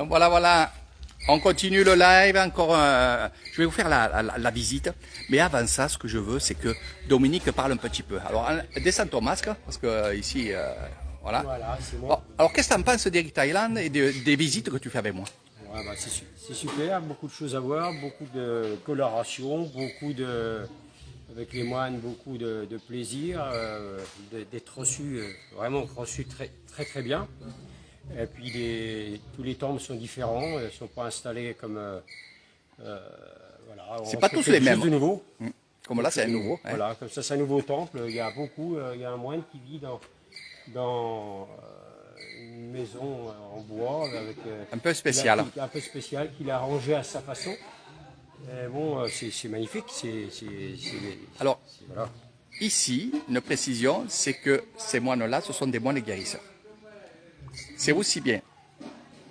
Donc voilà, on continue le live, encore je vais vous faire la visite, mais avant ça, ce que je veux, c'est que Dominique parle un petit peu. Alors, descends ton masque, parce que ici, voilà. Voilà, c'est moi. Bon, alors, qu'est-ce que tu en penses d'Eric Thailand et des visites que tu fais avec moi? Ouais, bah, c'est super, beaucoup de choses à voir, beaucoup de coloration, avec les moines, beaucoup de plaisir, d'être reçu, vraiment reçu très bien. Et puis tous les temples sont différents, ils ne sont pas installés comme... voilà, C'est pas tous les mêmes. De nouveau. Comme là, c'est un nouveau. Hein. Voilà, comme ça c'est un nouveau temple. Il y a il y a un moine qui vit dans une maison en bois avec un peu spécial. Un peu spécial qu'il a rangé à sa façon. Et bon, c'est magnifique. Alors, voilà. Ici, une précision, c'est que ces moines-là, ce sont des moines guérisseurs. C'est aussi bien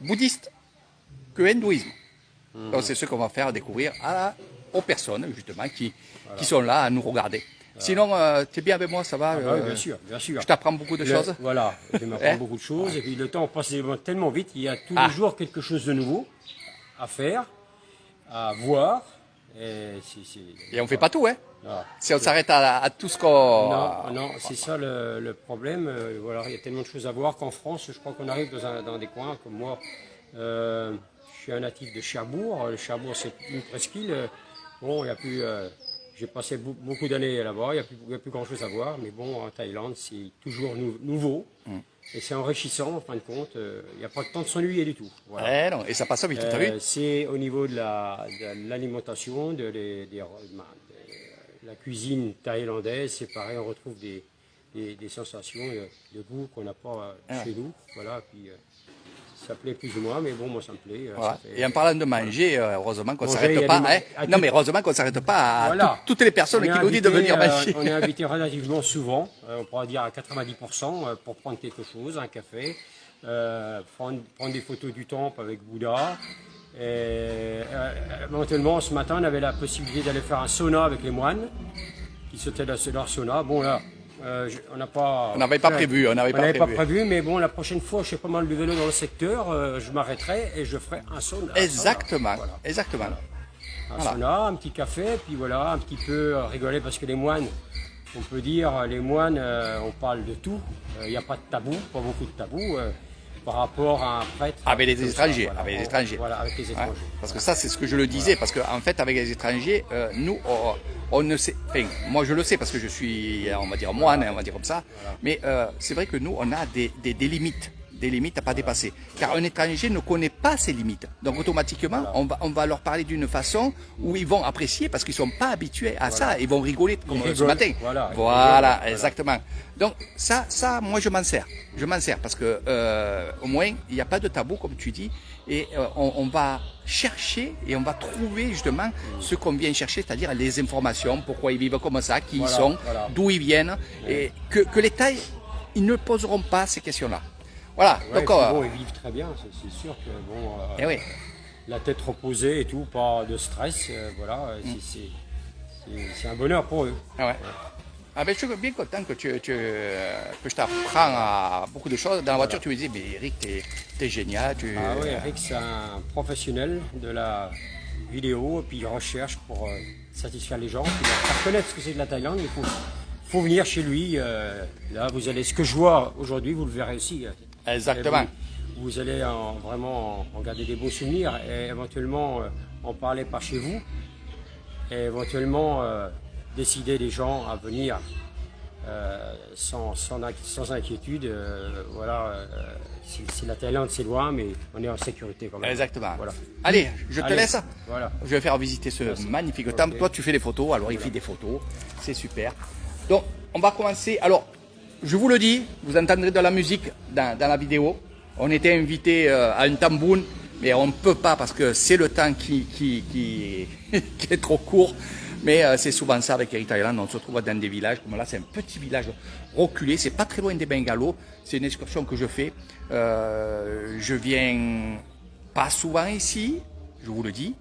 bouddhiste que hindouisme. Donc c'est ce qu'on va faire découvrir aux personnes justement qui sont là à nous regarder. Sinon, tu es bien avec moi, ça va Bien sûr. Je t'apprends beaucoup de choses. Voilà, je m'apprends beaucoup de choses. Et puis le temps passe tellement vite, il y a tous les jours quelque chose de nouveau à faire, à voir. Et on ne fait pas tout, hein. Si on s'arrête à tout ce qu'on... Non, c'est ça le problème. Voilà, il y a tellement de choses à voir qu'en France, je crois qu'on arrive dans des coins comme moi. Je suis un natif de Cherbourg. Le Cherbourg, c'est une presqu'île. Bon, il y a plus... j'ai passé beaucoup d'années là-bas, il n'y a plus grand-chose à voir. Mais bon, en Thaïlande, c'est toujours nouveau. Et c'est enrichissant, en fin de compte. Il n'y a pas de temps de s'ennuyer du tout. Voilà. Non, et ça passe vite, tu as vu. C'est au niveau de l'alimentation, de la cuisine thaïlandaise, c'est pareil, on retrouve des sensations de goût qu'on n'a pas chez nous. Voilà, puis ça plaît plus ou moins, mais bon, moi ça me plaît. Voilà. Et en parlant de manger, heureusement qu'on ne s'arrête pas. Non, mais heureusement qu'on ne s'arrête pas à toutes les personnes qui nous disent de venir manger. On est invité relativement souvent, on pourra dire à 90%, pour prendre quelque chose, un café, prendre des photos du temple avec Bouddha. Et, éventuellement, ce matin, on avait la possibilité d'aller faire un sauna avec les moines qui sautaient leur sauna. Bon, là, on n'avait pas prévu. On n'avait pas prévu, mais bon, la prochaine fois, je fais pas mal de vélo dans le secteur, je m'arrêterai et je ferai un sauna. Exactement. Voilà. Exactement. Un sauna, un petit café, puis voilà, un petit peu rigoler parce que les moines, on peut dire, les moines, on parle de tout. Il n'y a pas de tabou, pas beaucoup de tabou. Par rapport à un prêtre. Avec les étrangers. Avec les étrangers. Ouais, parce que ça, c'est ce que je le disais. Parce qu'en fait, avec les étrangers, nous, on ne sait. Enfin, moi, je le sais parce que je suis, on va dire, moine, on va dire comme ça. Voilà. Mais c'est vrai que nous, on a des limites. Des limites à pas dépasser. Car un étranger ne connaît pas ses limites. Donc automatiquement, on va leur parler d'une façon où ils vont apprécier parce qu'ils ne sont pas habitués à ça. Ils vont rigoler comme ce matin. Voilà, exactement. Donc ça, moi je m'en sers. Je m'en sers parce que au moins, il n'y a pas de tabou comme tu dis. Et on va chercher et on va trouver justement ce qu'on vient chercher, c'est-à-dire les informations, pourquoi ils vivent comme ça, qui ils sont, d'où ils viennent. Et que les Thaïs, ils ne poseront pas ces questions-là. Voilà, donc bon, ils vivent très bien, c'est sûr que bon, la tête reposée et tout, pas de stress, voilà, c'est un bonheur pour eux. Ben, je suis bien content que je t'apprends à beaucoup de choses. Dans la voiture, tu me disais, mais Eric, t'es génial. Oui, Eric, c'est un professionnel de la vidéo, et puis il recherche pour satisfaire les gens, puis faire connaître ce que c'est de la Thaïlande. Il faut venir chez lui. Là, vous allez, ce que je vois aujourd'hui, vous le verrez aussi. Exactement. Vous allez vraiment en garder des beaux souvenirs et éventuellement en parler par chez vous et éventuellement décider des gens à venir sans inquiétude. Voilà, si la Thaïlande c'est loin, mais on est en sécurité quand même. Exactement. Voilà. Allez, je te laisse. Voilà. Je vais faire visiter ce magnifique temple. Toi, tu fais des photos, alors il fait des photos. C'est super. Donc, on va commencer. Alors, je vous le dis, vous entendrez de la musique dans la vidéo. On était invité à une tamboune, mais on ne peut pas parce que c'est le temps qui est trop court. Mais c'est souvent ça avec Eric Thailand. On se retrouve dans des villages comme là. C'est un petit village reculé. C'est pas très loin des bungalows. C'est une excursion que je fais. Je viens pas souvent ici, je vous le dis.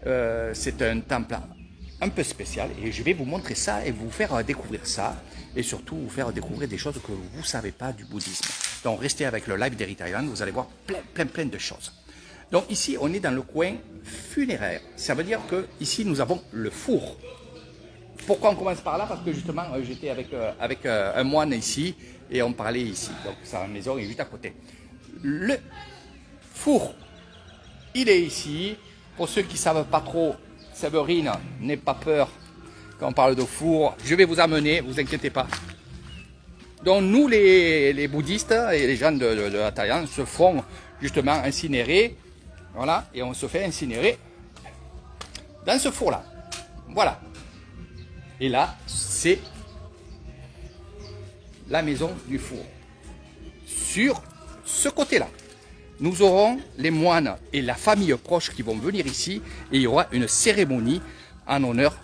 C'est un temple un peu spécial et je vais vous montrer ça et vous faire découvrir ça et surtout vous faire découvrir des choses que vous ne savez pas du bouddhisme. Donc restez avec le live d'Eric Thailand, vous allez voir plein de choses. Donc ici, on est dans le coin funéraire. Ça veut dire que ici, nous avons le four. Pourquoi on commence par là? Parce que justement, j'étais avec un moine ici et on parlait ici. Donc sa maison est juste à côté. Le four, il est ici. Pour ceux qui ne savent pas trop, Séverine, n'aie pas peur quand on parle de four. Je vais vous amener, vous inquiétez pas. Donc nous, les bouddhistes et les gens de la Thaïlande se font justement incinérer. Voilà, et on se fait incinérer dans ce four-là. Voilà. Et là, c'est la maison du four. Sur ce côté-là, nous aurons les moines et la famille proche qui vont venir ici et il y aura une cérémonie en honneur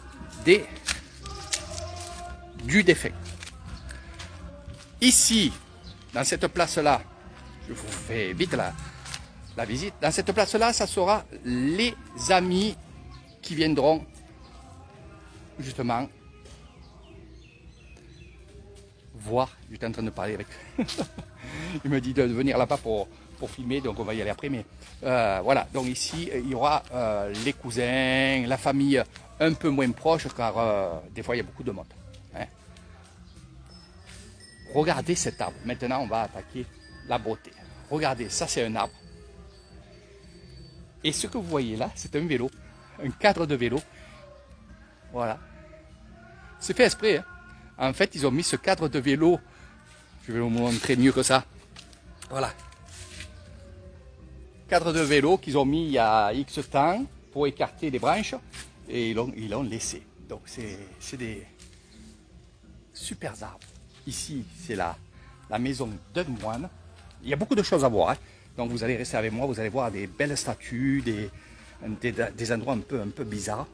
du défunt. Ici, dans cette place-là, je vous fais vite la visite. Dans cette place-là, ça sera les amis qui viendront justement voir. J'étais en train de parler avec. Il me dit de venir là-bas pour filmer, donc on va y aller après. Mais voilà, donc ici, il y aura les cousins, la famille un peu moins proche, car des fois, il y a beaucoup de monde. Hein. Regardez cet arbre. Maintenant, on va attaquer la beauté. Regardez, ça, c'est un arbre. Et ce que vous voyez là, c'est un vélo, un cadre de vélo. Voilà. C'est fait exprès. Hein. En fait, ils ont mis ce cadre de vélo. Je vais vous montrer mieux que ça. Voilà. Cadre de vélo qu'ils ont mis il y a X temps pour écarter les branches. Et ils l'ont laissé. Donc, c'est des super arbres. Ici, c'est la maison d'un moine. Il y a beaucoup de choses à voir. Hein. Donc, vous allez rester avec moi. Vous allez voir des belles statues, des endroits un peu bizarres.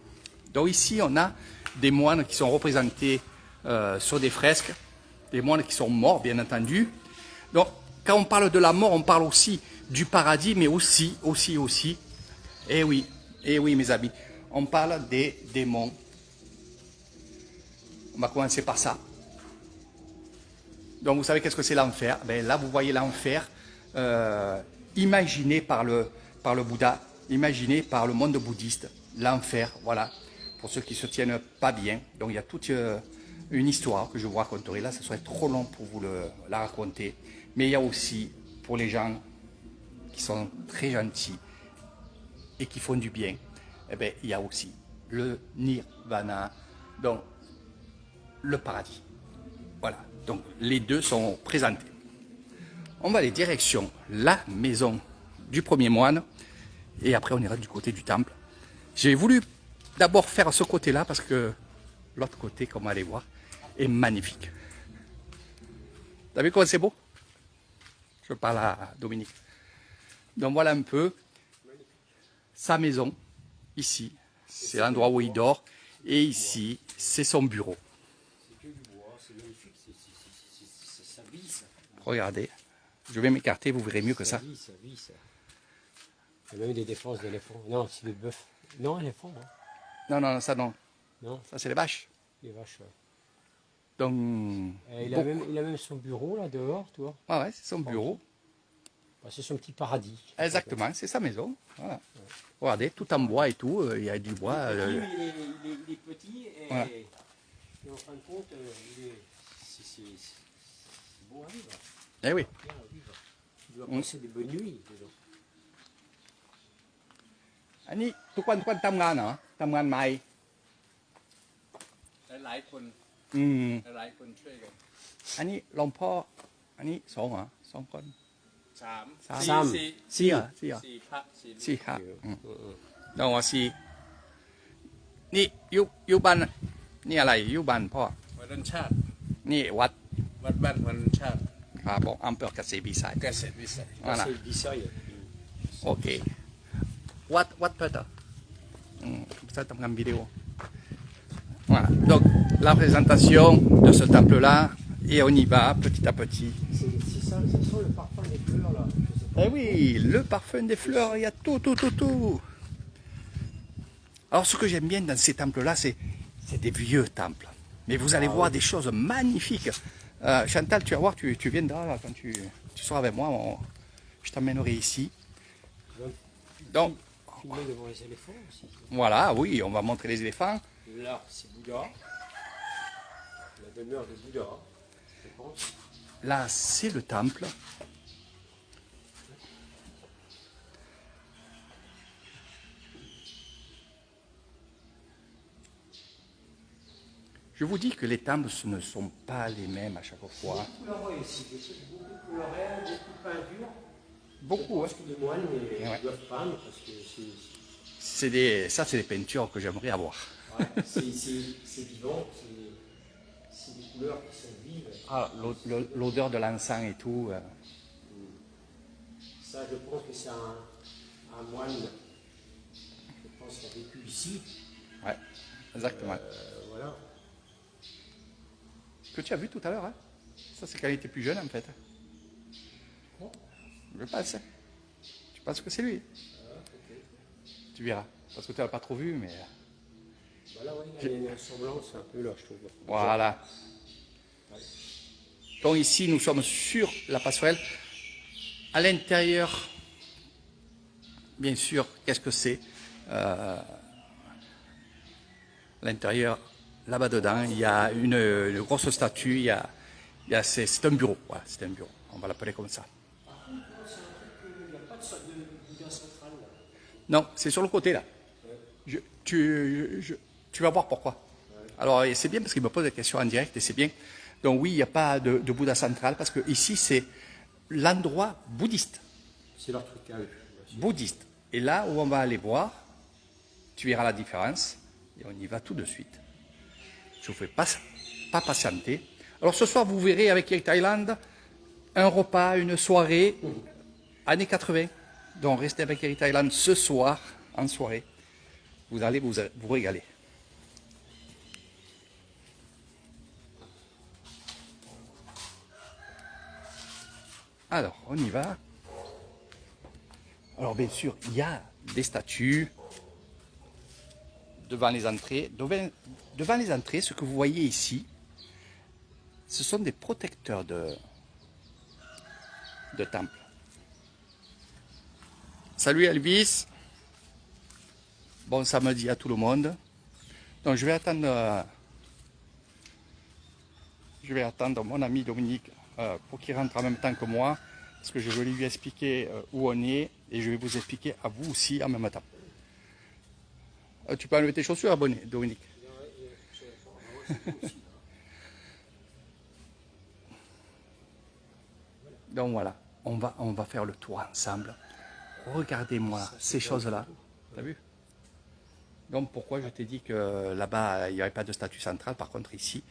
Donc, ici, on a des moines qui sont représentés sur des fresques, des moines qui sont morts, bien entendu. Donc, quand on parle de la mort, on parle aussi du paradis, mais aussi, eh oui, mes amis, on parle des démons. On va commencer par ça. Donc, vous savez qu'est-ce que c'est l'enfer? Ben, là, vous voyez l'enfer imaginé par le Bouddha, imaginé par le monde bouddhiste. L'enfer, voilà, pour ceux qui ne se tiennent pas bien. Donc, il y a toute une histoire que je vous raconterai. Là, ce serait trop long pour vous la raconter. Mais il y a aussi, pour les gens qui sont très gentils et qui font du bien, eh bien, il y a aussi le nirvana, donc le paradis. Voilà, donc les deux sont présentés. On va aller direction la maison du premier moine et après on ira du côté du temple. J'ai voulu d'abord faire ce côté-là parce que l'autre côté, comme on va aller voir, est magnifique. Vous avez vu comment c'est beau? Je parle à Dominique. Donc voilà un peu sa maison. Ici, c'est l'endroit où il dort. Et ici, c'est son bureau. Regardez. Je vais m'écarter, vous verrez mieux que ça. Il y a même des défenses d'éléphants. Non, c'est des bœufs. Non, éléphants. Hein. Non, ça non. Non. Ça, c'est les vaches. Les vaches, ouais. Donc, il a même son bureau là dehors, tu vois. Ah ouais, c'est son bureau. Bah, c'est son petit paradis. Exactement, c'est sa maison. Voilà. Ouais. Regardez, tout en bois et tout, il y a du bois. Il est petit et, voilà. Et en fin de compte, c'est beau à vivre. Eh oui. Il doit passer des bonnes nuits dedans. อันนี้ทุกวันทำงานเหรอทำงานไหม หลายคน หลายคนช่วยกัน อันนี้หลวงพ่ออันนี้สองเหรอสองคน สาม สี่เหรอสี่เหรอ สี่พระสี่ สี่ครับลองว่าสี่นี่ยุบันนี่อะไรยุบันพ่อ วันชาติ นี่วัด วัดบ้านวันชาติ ครับผมอำเภอกเกษตรวิสัย เกษตรวิสัย Voilà. C'est le Bissaï. Ok. What better? Ça, tu as une vidéo. Voilà. Donc, la présentation de ce temple-là, et on y va petit à petit. C'est ça sent le parfum des fleurs là. Eh oui, le parfum des fleurs, il y a tout. Alors, ce que j'aime bien dans ces temples-là, c'est des vieux temples. Mais vous allez voir des choses magnifiques. Chantal, tu vas voir, tu viendras là, quand tu seras avec moi, je t'emmènerai ici. Donc, Filmer devant les éléphants aussi. voilà, oui, on va montrer les éléphants. Là, c'est Bouddha. La demeure de Bouddha, je pense. Là, c'est le temple. Je vous dis que les temples ce ne sont pas les mêmes à chaque fois. Beaucoup ici, beaucoup de colorés, beaucoup de peintures. Beaucoup, Parce que les moines Ouais. doivent peindre parce que Ça, c'est des peintures que j'aimerais avoir. c'est vivant, c'est des couleurs qui sont vives. Ah, l'odeur de l'encens et tout. Ça, je pense que c'est un moine, je pense, qui a vécu ici. Ouais, exactement. Voilà. Que tu as vu tout à l'heure, hein? Ça, c'est quand il était plus jeune, en fait. Je pense. Tu penses que c'est lui? Tu verras. Parce que tu l'as pas trop vu, mais... Voilà, ouais, il y a une ressemblance un peu là, je trouve. Voilà. Donc ici, nous sommes sur la passerelle. À l'intérieur, bien sûr, qu'est-ce que c'est? À l'intérieur, là-bas dedans, il y a une grosse statue. C'est un bureau. Voilà, c'est un bureau. On va l'appeler comme ça. Il n'y a pas de Bouddha central là. Non, c'est sur le côté là. Tu vas voir pourquoi. Alors, et c'est bien parce qu'il me pose des questions en direct et c'est bien. Donc oui, il n'y a pas de Bouddha central parce que ici c'est l'endroit bouddhiste. C'est leur truc à eux. Bouddhiste. Et là où on va aller voir, tu verras la différence et on y va tout de suite. Je ne vous fais pas patienter. Alors ce soir, vous verrez avec Eric Thailand un repas, une soirée, années 80. Donc restez avec Eric Thailand ce soir, en soirée. Vous allez vous régaler. Alors, on y va. Alors, bien sûr, il y a des statues devant les entrées. Devant les entrées, ce que vous voyez ici, ce sont des protecteurs de temple. Salut Elvis. Bon samedi à tout le monde. Donc, je vais attendre mon ami Dominique pour qu'il rentre en même temps que moi, parce que je vais lui expliquer où on est et je vais vous expliquer à vous aussi en même temps. Tu peux enlever tes chaussures, abonné, Dominique. Donc voilà, on va faire le tour ensemble. Regardez-moi ces choses-là. T'as vu? Donc pourquoi je t'ai dit que là-bas, il n'y avait pas de statue centrale, par contre ici,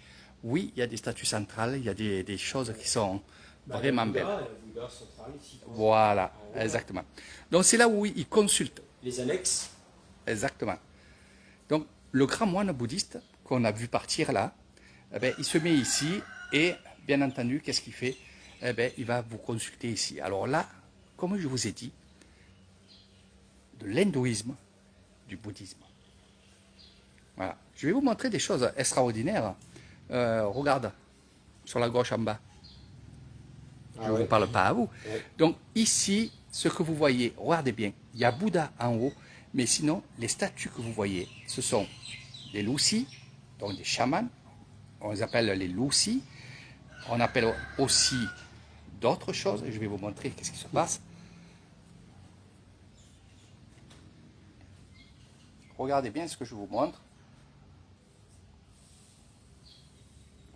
oui, il y a des statues centrales, il y a des choses qui sont vraiment belles. Bouddha central ici. Voilà, exactement. Donc c'est là où ils consultent. Les annexes. Exactement. Donc le grand moine bouddhiste qu'on a vu partir là, eh bien, il se met ici et bien entendu, qu'est-ce qu'il fait? Eh bien, il va vous consulter ici. Alors là, comme je vous ai dit, de l'hindouisme, du bouddhisme. Voilà. Je vais vous montrer des choses extraordinaires. Regarde, sur la gauche en bas. Je ne vous parle pas à vous. Ouais. Donc ici, ce que vous voyez, regardez bien, il y a Bouddha en haut, mais sinon, les statues que vous voyez, ce sont des loussis, donc des chamans, on les appelle les loussis. On appelle aussi d'autres choses, et je vais vous montrer qu'est-ce qui se passe. Regardez bien ce que je vous montre.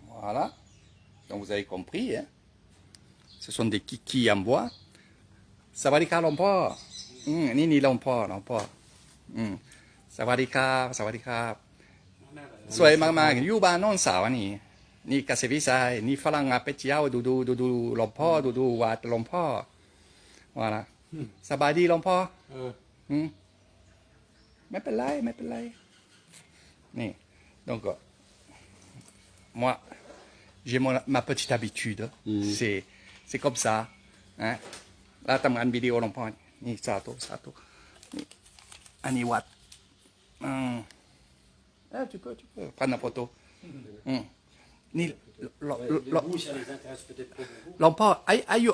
Voilà. Donc vous avez compris, hein. Ce sont des kikis en bois. Sawadika lompo. Nini lompo, lompo. Sawadika, sawadika. Soy mang yuba non sa ni. Ni kasevisa, ni falang apetiao dudu lompo, dudu wat lompo. Voilà. Sabadi lompo. ไม่เป็นไรไม่เป็นไรนี่ donc moi j'ai ma petite habitude c'est comme ça hein แล้วทำงานวิดีโอหลวงพ่อนี่สาธุนี่อันนี้วัดtu peux prendre la photo นี่ Vous, ça les intéresse peut-être pas beaucoup. หลวงพ่อ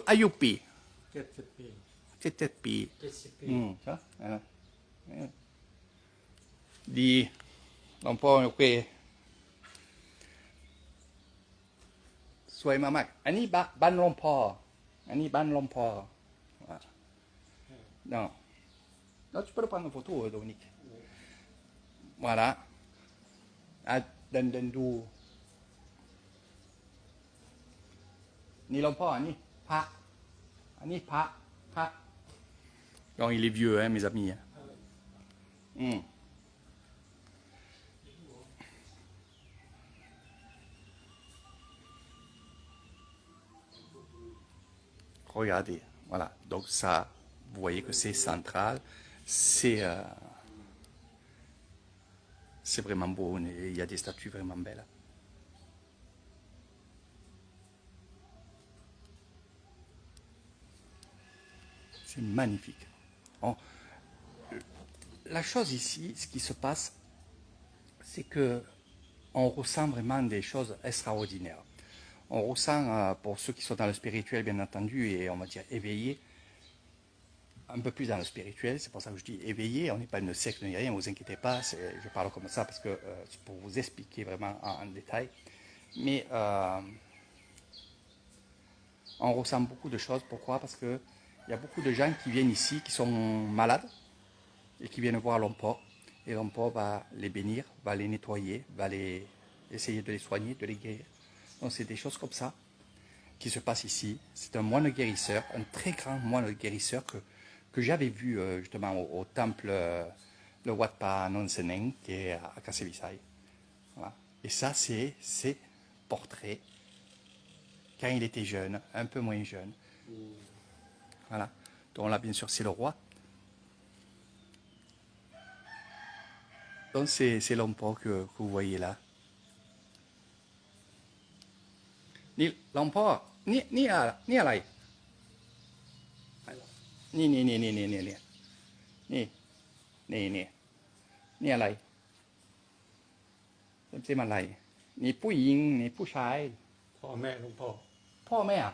อายุปี 7 pays. 77 ปี 70 ปี ใช่ดีหลวงพ่อโอเคสวยมากๆอันนี้บ้านหลวงพ่ออันนี้บ้านหลวงพ่อnon non tu peux le prendre en photo Dominique voilà ah เดินดูนี่หลวงพ่ออันนี้พระอันนี้พระnon il est vieux hein mes amis Regardez, voilà. Donc ça, vous voyez que c'est central, c'est vraiment beau. Il y a des statues vraiment belles. C'est magnifique. La chose ici, ce qui se passe, c'est que on ressent vraiment des choses extraordinaires. On ressent, pour ceux qui sont dans le spirituel, bien entendu, et on va dire éveillés, un peu plus dans le spirituel. C'est pour ça que je dis éveillé. On n'est pas une secte ni rien, ne vous inquiétez pas. Je parle comme ça parce que c'est pour vous expliquer vraiment en détail. Mais on ressent beaucoup de choses. Pourquoi? Parce qu'il y a beaucoup de gens qui viennent ici, qui sont malades, et qui viennent voir l'Ompo. Et l'Ompo va les bénir, va les nettoyer, va essayer de les soigner, de les guérir. Donc c'est des choses comme ça qui se passent ici. C'est un moine guérisseur, un très grand moine guérisseur que j'avais vu justement au temple le Wat Pa Non Seneng qui est à Kassevisai. Voilà. Et ça c'est ses portraits quand il était jeune, un peu moins jeune. Voilà. Donc là bien sûr c'est le roi. Donc c'est l'Ompo que vous voyez là. นี่หลวงพ่อนี่อะไรนี่อะไรเป็นอะไรนี่ผู้หญิงนี่ผู้ชาย พ่อแม่หลวงพ่อ พ่อแม่อ่ะ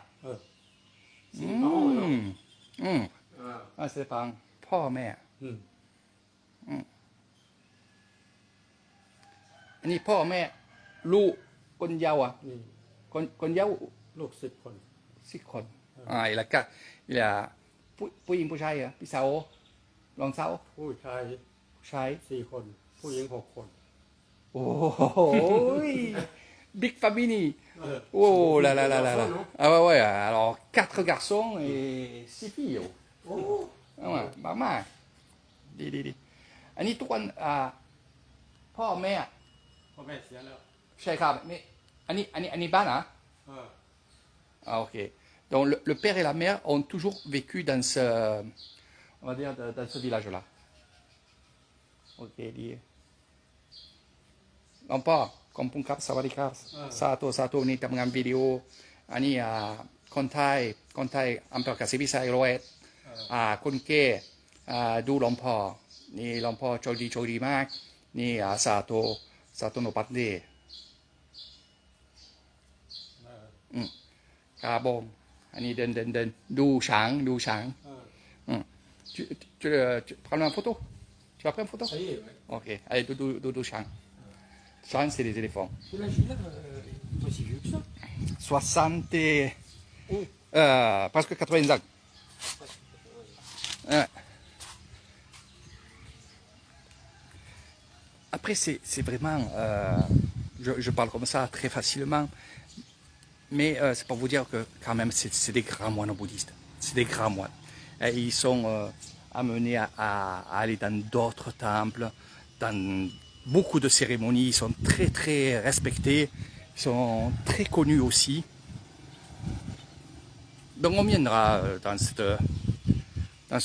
เสด็จฟังพ่อแม่อันนี้พ่อแม่ลูกคนเยาว์อ่ะคนเยาว์ ลูก10 คน 10 คนแล้วก็ผู้หญิงผู้ชายอ่ะพี่สาวรองสาว ผู้ชาย4 คน ผู้หญิง6 คน โอ้โห big family oh là là là là là ah ouais alors 4 garçons et 6 filles oh ouais มากดีอันนี้ทุกคนพ่อแม่ พ่อแม่เสียแล้ว ใช่ครับนี่อันนี้บ้านอ่ะok donc le père et la mère ont toujours vécu dans ce on va dire dans ce village là ok ดีหลวงพ่อขอบคุณครับสวัสดีครับสาธุนี่ทำงานวิดีโออันนี้คนไทยอำเภอกสิบิไซโรเอตคนเก้ดูหลวงพ่อนี่หลวงพ่อโชคดีมากนี่สาธุโนปัตเดครับผมอันนี้เดินดูช้างtu prends une photo tu vas prendre une photo ok allezดูช้างc'est les éléphants. Quel âge il a aussi vieux que ça 60 presque 80 ans. Après, c'est vraiment... je parle comme ça très facilement, mais c'est pour vous dire que quand même, c'est des grands moines bouddhistes. C'est des grands moines. Et ils sont amenés à aller dans d'autres temples, dans... beaucoup de cérémonies, ils sont très très respectés, ils sont très connus aussi. Donc on viendra dans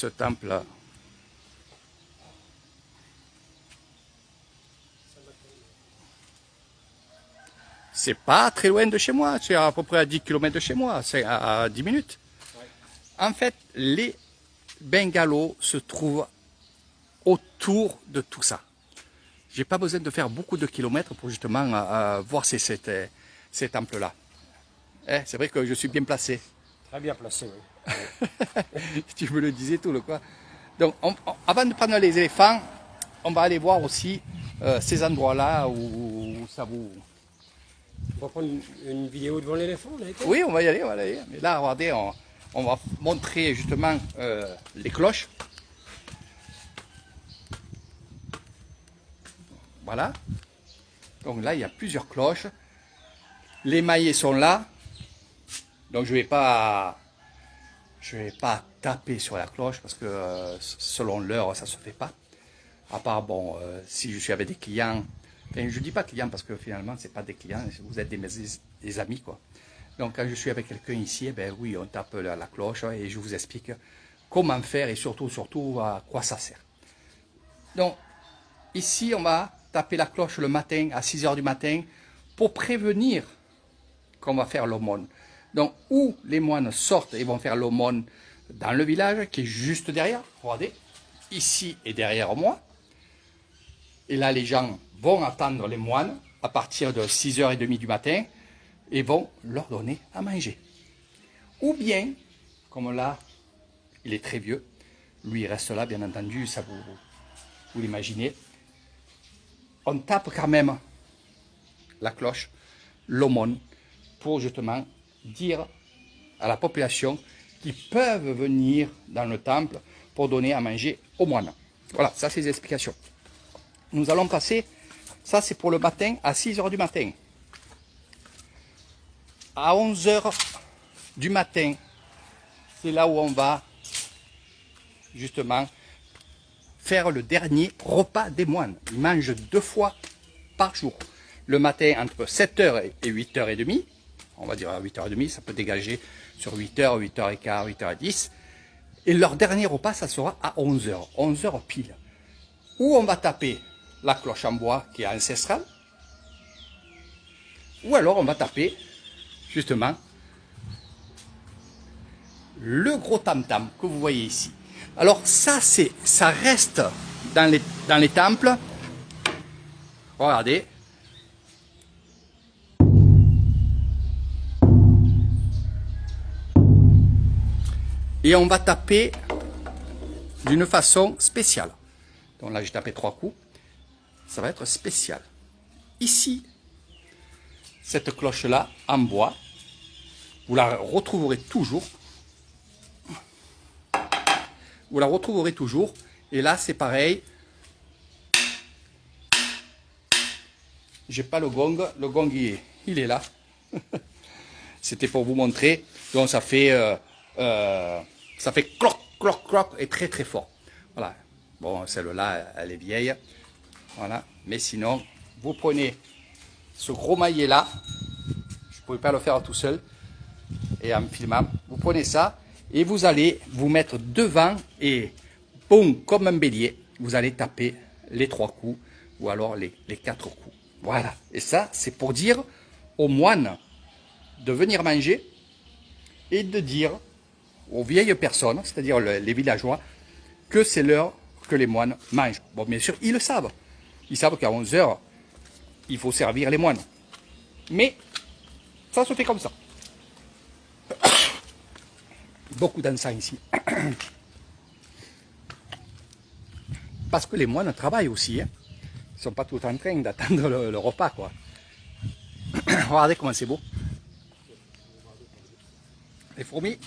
ce temple. C'est pas très loin de chez moi, c'est à peu près à 10 km de chez moi, c'est à 10 minutes. En fait, les bungalows se trouvent autour de tout ça. J'ai pas besoin de faire beaucoup de kilomètres pour justement voir ces temples-là. C'est vrai que je suis bien placé. Très bien placé, oui. Tu me le disais tout le quoi. Donc, avant de prendre les éléphants, on va aller voir aussi ces endroits-là où ça vous... On va prendre une vidéo devant l'éléphant, là, été. Oui, on va y aller, on va y aller. Mais là, regardez, on va montrer justement les cloches. Voilà. Donc là, il y a plusieurs cloches. Les maillets sont là. Donc je vais pas taper sur la cloche parce que selon l'heure, ça se fait pas. À part, bon, si je suis avec des clients, enfin, je dis pas clients parce que finalement, c'est pas des clients, vous êtes des amis, quoi. Donc, quand je suis avec quelqu'un ici, eh ben oui, on tape la cloche et je vous explique comment faire et surtout à quoi ça sert. Donc, ici, on va taper la cloche le matin à 6 h du matin pour prévenir qu'on va faire l'aumône. Donc, où les moines sortent et vont faire l'aumône dans le village qui est juste derrière, regardez, ici et derrière moi. Et là, les gens vont attendre les moines à partir de 6 h 30 du matin et vont leur donner à manger. Ou bien, comme là, il est très vieux, lui il reste là, bien entendu, ça vous l'imaginez. On tape quand même la cloche, l'aumône, pour justement dire à la population qu'ils peuvent venir dans le temple pour donner à manger aux moines. Voilà, ça c'est les explications. Nous allons passer, ça c'est pour le matin à 6 h du matin. À 11 h du matin, c'est là où on va justement faire le dernier repas des moines. Ils mangent 2 fois par jour. Le matin entre 7 h et 8 h 30. On va dire à 8 h 30, ça peut dégager sur 8 h, 8 h 15, 8 h 10. Et leur dernier repas, ça sera à 11 h. 11 h pile. Où on va taper la cloche en bois qui est ancestrale. Ou alors on va taper justement le gros tam-tam que vous voyez ici. Alors ça reste dans les temples. Regardez. Et on va taper d'une façon spéciale. Donc là j'ai tapé 3 coups. Ça va être spécial. Ici, cette cloche-là en bois, vous la retrouverez toujours. Vous la retrouverez toujours. Et là, c'est pareil. J'ai pas le gong. Le gong, il est là. C'était pour vous montrer. Donc, ça fait cloc, cloc, cloc et très, très fort. Voilà. Bon, celle-là, elle est vieille. Voilà. Mais sinon, vous prenez ce gros maillet-là. Je ne pouvais pas le faire tout seul. Et en filmant, vous prenez ça. Et vous allez vous mettre devant et boum, comme un bélier, vous allez taper les 3 coups ou alors les 4 coups. Voilà. Et ça, c'est pour dire aux moines de venir manger et de dire aux vieilles personnes, c'est-à-dire les villageois, que c'est l'heure que les moines mangent. Bon, bien sûr, ils le savent. Ils savent qu'à 11 h, il faut servir les moines. Mais ça se fait comme ça. Beaucoup d'encens ici. Parce que les moines travaillent aussi. Hein. Ils ne sont pas tout en train d'attendre le repas, quoi. Regardez comment c'est beau. Les fourmis.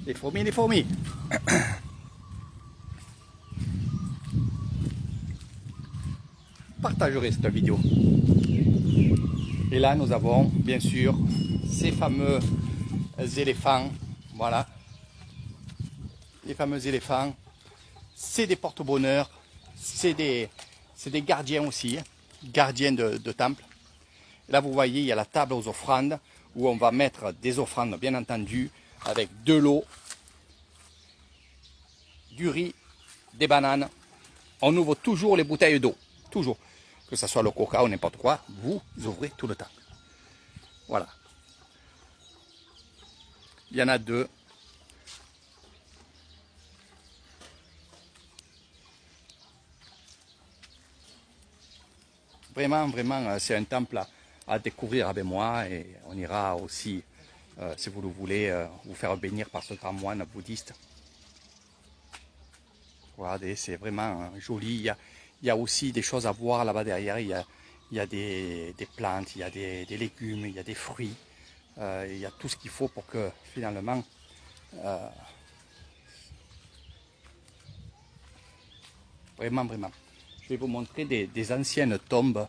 Les fourmis, les fourmis. Partagerez cette vidéo. Et là, nous avons, bien sûr, ces fameux éléphants. Voilà. Les fameux éléphants. C'est des porte-bonheur. C'est des gardiens aussi. Hein, gardiens de temple. Et là, vous voyez, il y a la table aux offrandes où on va mettre des offrandes, bien entendu, avec de l'eau, du riz, des bananes. On ouvre toujours les bouteilles d'eau. Toujours. Que ce soit le coca ou n'importe quoi, vous ouvrez tout le temps. Voilà. Il y en a 2. Vraiment, vraiment, c'est un temple à découvrir avec moi et on ira aussi si vous le voulez vous faire bénir par ce grand moine bouddhiste. Regardez, c'est vraiment joli. Il y a aussi des choses à voir là-bas derrière. Il y a des plantes, il y a des légumes, il y a des fruits. Il y a tout ce qu'il faut pour que finalement vraiment. Je vais vous montrer des anciennes tombes.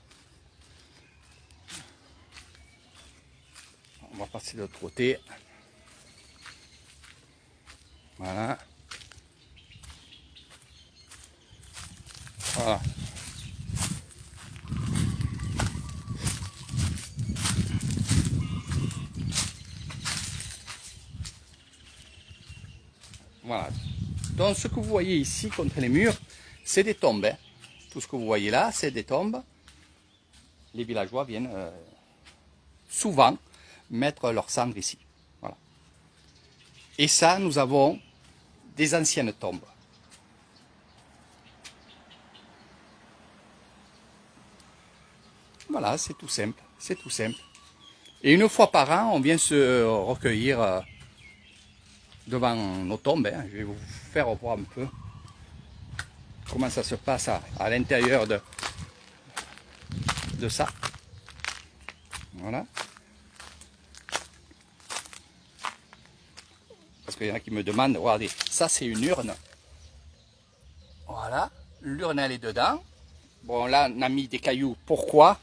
On va passer de l'autre côté. Voilà. Voilà. Voilà. Donc ce que vous voyez ici contre les murs, c'est des tombes. Hein. Tout ce que vous voyez là, c'est des tombes. Les villageois viennent souvent mettre leurs cendres ici. Voilà. Et ça, nous avons des anciennes tombes. Voilà, c'est tout simple. C'est tout simple. Et une fois par an, on vient se recueillir devant nos tombes. Hein. Je vais vous faire voir un peu comment ça se passe à l'intérieur de ça. Voilà. Parce qu'il y en a qui me demandent, regardez, ça c'est une urne. Voilà, l'urne elle est dedans. Bon là on a mis des cailloux, pourquoi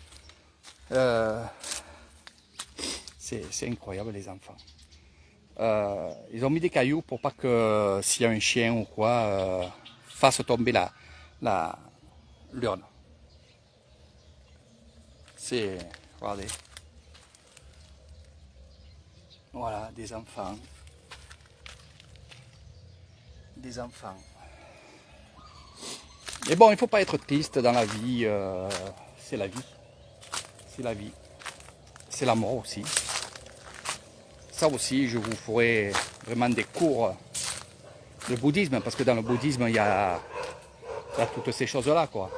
c'est incroyable les enfants. Ils ont mis des cailloux pour pas que s'il y a un chien ou quoi fasse tomber l'urne. C'est, regardez. Voilà, des enfants. Des enfants. Mais bon, il ne faut pas être triste dans la vie. C'est la vie. C'est la vie. C'est la mort aussi. Ça aussi, je vous ferai vraiment des cours de bouddhisme, parce que dans le bouddhisme, il y a toutes ces choses-là, quoi.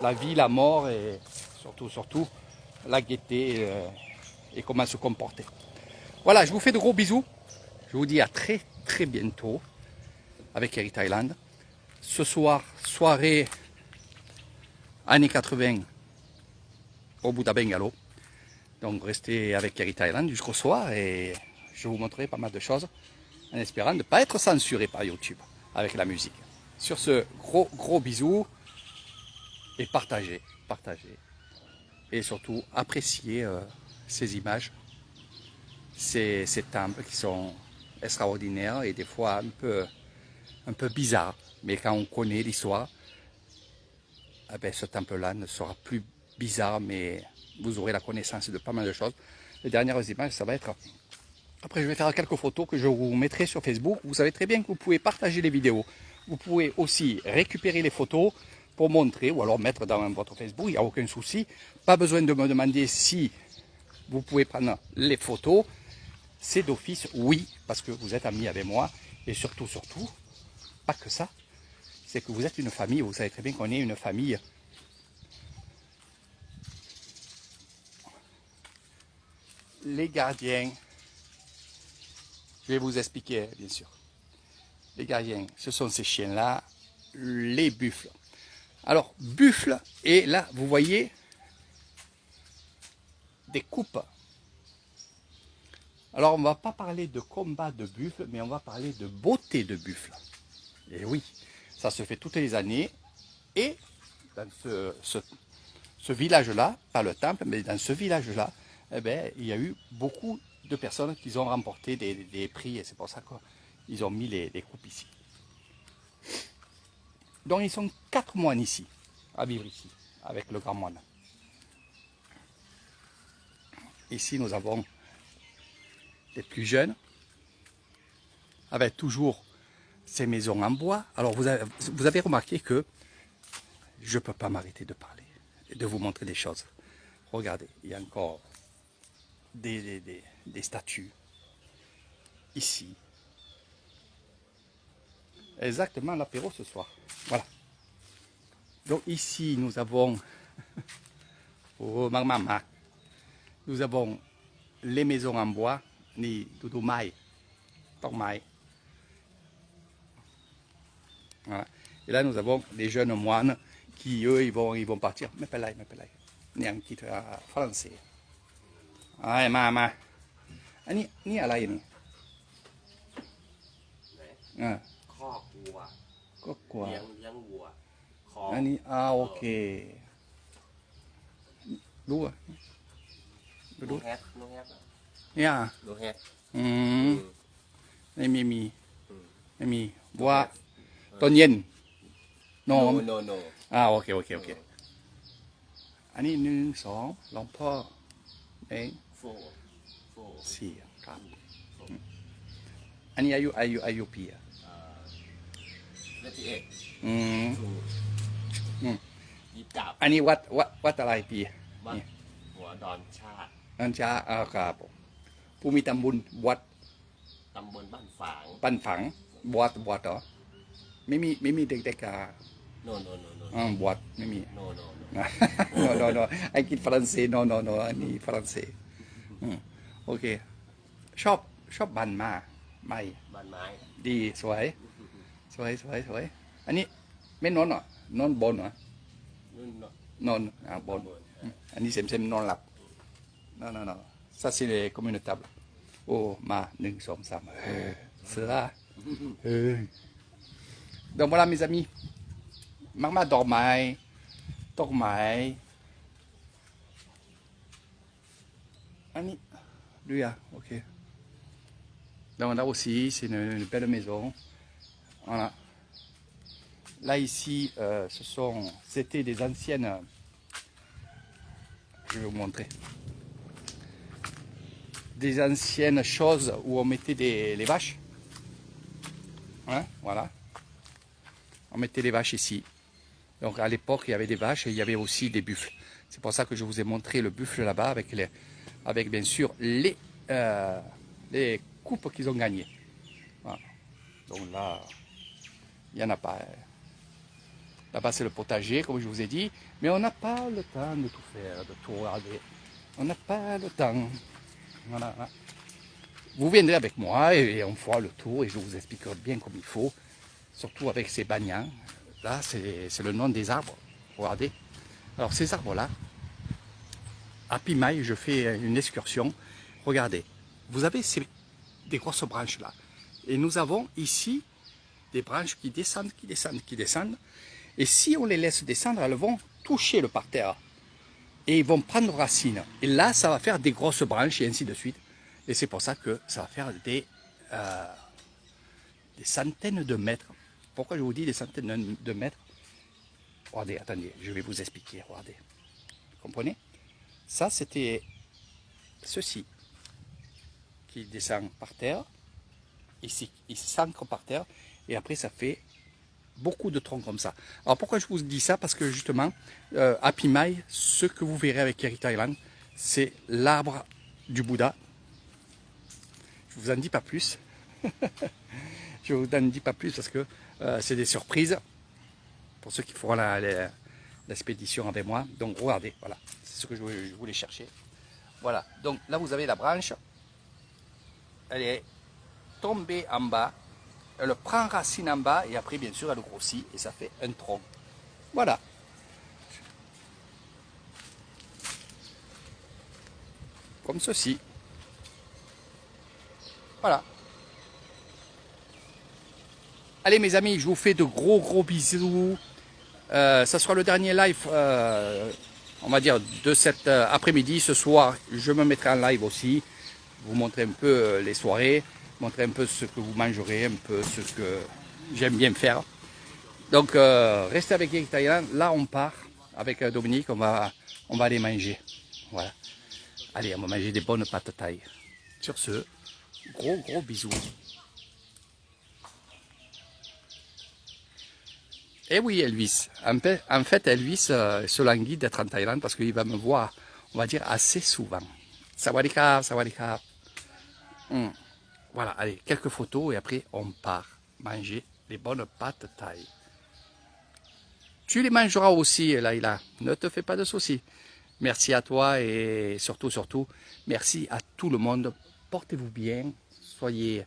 La vie, la mort et surtout la gaieté et comment se comporter. Voilà, je vous fais de gros bisous. Je vous dis à très très bientôt avec Eric Thailand. Ce soir, soirée années 80 au Buddha Bungalow. Donc restez avec Eric Thailand jusqu'au soir et je vous montrerai pas mal de choses en espérant ne pas être censuré par YouTube avec la musique. Sur ce, gros bisous et partagez. Et surtout, appréciez ces images, ces temples qui sont extraordinaires et des fois un peu bizarres. Mais quand on connaît l'histoire, eh ben, ce temple-là ne sera plus bizarre, mais vous aurez la connaissance de pas mal de choses. Les dernières images, ça va être... Après, je vais faire quelques photos que je vous mettrai sur Facebook. Vous savez très bien que vous pouvez partager les vidéos. Vous pouvez aussi récupérer les photos pour montrer ou alors mettre dans votre Facebook, il n'y a aucun souci. Pas besoin de me demander si vous pouvez prendre les photos. C'est d'office, oui, parce que vous êtes amis avec moi. Et surtout, pas que ça, c'est que vous êtes une famille. Vous savez très bien qu'on est une famille. Les gardiens, je vais vous expliquer, bien sûr. Les gardiens, ce sont ces chiens-là, les buffles. Alors, buffle, et là, vous voyez des coupes. Alors, on ne va pas parler de combat de buffle, mais on va parler de beauté de buffle. Et oui, ça se fait toutes les années. Et dans ce village-là, pas le temple, mais dans ce village-là, eh ben, il y a eu beaucoup de personnes qui ont remporté des prix. Et c'est pour ça qu'ils ont mis les coupes ici. Donc ils sont 4 moines ici, à vivre ici, avec le grand moine. Ici nous avons les plus jeunes, avec toujours ces maisons en bois. Alors vous avez remarqué que je ne peux pas m'arrêter de parler et de vous montrer des choses. Regardez, il y a encore des statues ici. Exactement l'apéro ce soir. Voilà. Donc ici nous avons nous avons les maisons en bois Ni doudou mai. Tong mai. Voilà. Et là, nous avons des jeunes moines qui, eux, ils vont partir. Mais pas là. Ni un petit français. Ah, ma. Ni à la ni. อ่า คอกวัว ก็กว่า เลี้ยงวัวของ อันนี้โอเครู้อ่ะ ลูกแฮกลูกแฮก เนี่ย ลูกแฮก อืมไม่มีบัวต้นเย็นนอม โนโน โอเคอันนี้หนึ่งสองหลวงพ่อเอง โฟ สี่ครับอันนี้อายุปีอ่ะ เลติเอก อืม สู อืม ยิบจับ อันนี้วัดอะไรปี วัด นี่ หัวดอนชาติ อันจ้าครับผมผู้มีตำบุญวัด ตำบลบ้านฝาง ปั้นฝังบวชเหรอไม่มีเด็กๆโนบวชไม่มี โน no I กินฝรั่งเศส no อันนี้ฝรั่งเศสโอเคชอบบันมาไม่ บ้านไม้ ดีสวยอันนี้ไม่นอนเหรอนอนบนเหรอ นุ่นเนาะ นอนบนอันนี้เซมนอนหลับ non ça c'est les communautables โอ้มา1 2 3เสือdonc voilà mes amis Mama dormai Annie lui ok donc là aussi c'est une belle maison voilà là ici c'était des anciennes je vais vous montrer des anciennes choses où on mettait les vaches hein, voilà on mettait les vaches ici. Donc à l'époque, il y avait des vaches et il y avait aussi des buffles. C'est pour ça que je vous ai montré le buffle là-bas avec bien sûr les coupes qu'ils ont gagnées. Voilà. Donc là, il n'y en a pas. Là-bas, c'est le potager, comme je vous ai dit. Mais on n'a pas le temps de tout faire, de tout regarder. On n'a pas le temps. Voilà. Vous viendrez avec moi et on fera le tour et je vous expliquerai bien comme il faut. Surtout avec ces bagnans. Là, c'est le nom des arbres. Regardez. Alors, ces arbres-là, à Pimaille, je fais une excursion. Regardez. Vous avez des grosses branches là. Et nous avons ici des branches qui descendent. Et si on les laisse descendre, elles vont toucher le parterre. Et ils vont prendre racine. Et là, ça va faire des grosses branches et ainsi de suite. Et c'est pour ça que ça va faire des centaines de mètres. Pourquoi je vous dis des centaines de mètres? Regardez, attendez, je vais vous expliquer. Regardez. Vous comprenez? Ça, c'était ceci qui descend par terre. Ici, il s'ancre par terre. Et après, ça fait beaucoup de troncs comme ça. Alors, pourquoi je vous dis ça? Parce que justement, à Pimaille, ce que vous verrez avec Eric Thailand, c'est l'arbre du Bouddha. Je ne vous en dis pas plus. Je vous en dis pas plus parce que c'est des surprises pour ceux qui feront l'expédition avec moi. Donc regardez, voilà, c'est ce que je voulais chercher. Voilà, donc là vous avez la branche, elle est tombée en bas, elle prend racine en bas et après bien sûr elle grossit et ça fait un tronc. Voilà. Comme ceci. Voilà. Allez mes amis, je vous fais de gros bisous. Ça sera le dernier live, on va dire, de cet après-midi. Ce soir, je me mettrai en live aussi. Vous montrer un peu les soirées, montrer un peu ce que vous mangerez, un peu ce que j'aime bien faire. Donc, restez avec Eric Thailand. Là, on part avec Dominique, on va aller manger. Voilà. Allez, on va manger des bonnes pâtes thaï. Sur ce, gros bisous. Eh oui, Elvis. En fait, Elvis se languit d'être en Thaïlande parce qu'il va me voir, on va dire, assez souvent. Sawadikap. Voilà, allez, quelques photos et après, on part manger les bonnes pâtes thaï. Tu les mangeras aussi, Laïla. Ne te fais pas de soucis. Merci à toi et surtout, merci à tout le monde portez-vous bien, soyez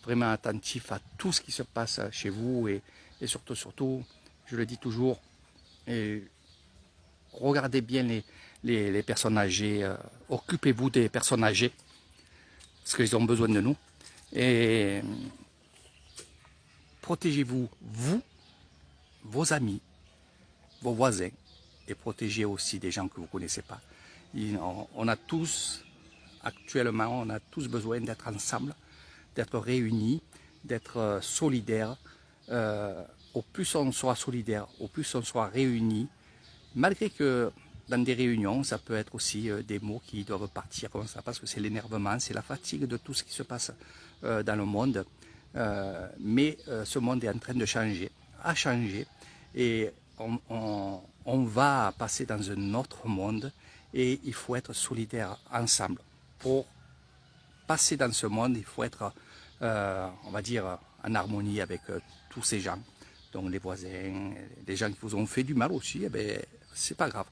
vraiment attentifs à tout ce qui se passe chez vous et surtout, je le dis toujours, et regardez bien les personnes âgées, occupez-vous des personnes âgées, parce qu'ils ont besoin de nous, et protégez-vous, vous, vos amis, vos voisins, et protégez aussi des gens que vous ne connaissez pas. On a tous, actuellement, on a tous besoin d'être ensemble, d'être réunis, d'être solidaires. Au plus on soit solidaires, au plus on soit réunis, malgré que dans des réunions, ça peut être aussi des mots qui doivent partir comme ça, parce que c'est l'énervement, c'est la fatigue de tout ce qui se passe dans le monde. Mais ce monde est en train de changer, a changé, et on va passer dans un autre monde, et il faut être solidaires ensemble. Pour passer dans ce monde, il faut être, on va dire, en harmonie avec tous ces gens. Donc les voisins, les gens qui vous ont fait du mal aussi, eh ben, c'est pas grave.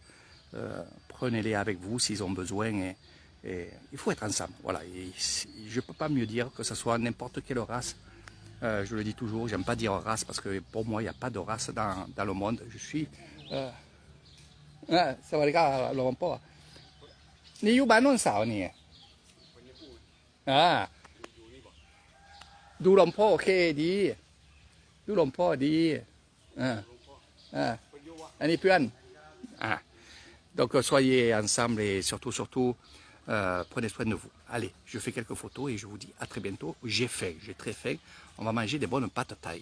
Prenez-les avec vous s'ils ont besoin, et il faut être ensemble. Voilà. Et je ne peux pas mieux dire que ce soit n'importe quelle race. Je le dis toujours, j'aime pas dire race parce que pour moi il n'y a pas de race dans le monde. Je suis... ça va les gars, le pas. Niอยู่บ้านโน้นสาวนี่ดูลมพ่อโอเคดีดูลมพ่อดีอันนี้เพื่อนdonc soyez ensemble et surtout prenez soin de vous. Allez, je fais quelques photos et je vous dis à très bientôt. J'ai faim, j'ai très faim. On va manger des bonnes pâtes thaï.